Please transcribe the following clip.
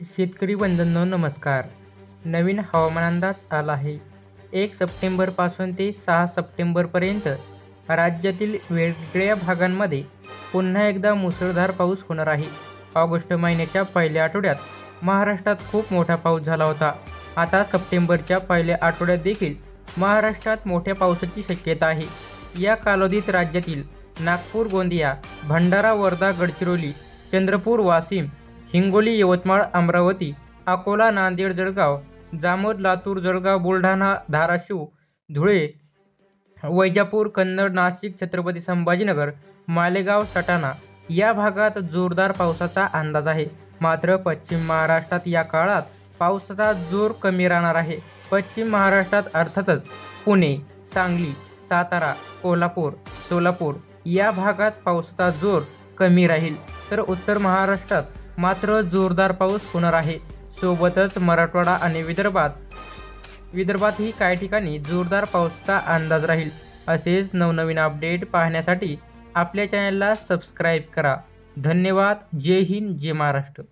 शेतकरी बंधूंनो नमस्कार. नवीन हवामान अंदाज आला आहे. 1 सप्टेंबरपासून ते 6 सप्टेंबरपर्यंत राज्यातील वेगवेगळ्या भागांमध्ये पुन्हा एकदा मुसळधार पाऊस होणार आहे. ऑगस्ट महिन्याच्या पहिल्या आठवड्यात महाराष्ट्रात खूप मोठा पाऊस झाला होता. आता सप्टेंबरच्या पहिल्या आठवड्यात देखील महाराष्ट्रात मोठ्या पावसाची शक्यता आहे. या कालावधीत राज्यातील नागपूर, गोंदिया, भंडारा, वर्धा, गडचिरोली, चंद्रपूर, वाशिम, हिंगोली, यवतमाळ, अमरावती, अकोला, नांदेड, जळगाव, जामोद, लातूर, जळगाव, बुलढाणा, धाराशिव, धुळे, वैजापूर, कन्नड, नाशिक, छत्रपती संभाजीनगर, मालेगाव, सटाणा या भागात जोरदार पावसाचा अंदाज आहे. मात्र पश्चिम महाराष्ट्रात या काळात पावसाचा जोर कमी राहणार आहे. पश्चिम महाराष्ट्रात अर्थातच पुणे, सांगली, सातारा, कोल्हापूर, सोलापूर या भागात पावसाचा जोर कमी राहील. तर उत्तर महाराष्ट्रात मात्र जोरदार पाऊस होणार आहे. सोबतच मराठवाडा आणि विदर्भातही काही ठिकाणी जोरदार पावसाचा अंदाज राहील. असेच नवनवीन अपडेट पाहण्यासाठी आपल्या चॅनलला सबस्क्राईब करा. धन्यवाद. जय हिंद, जय महाराष्ट्र.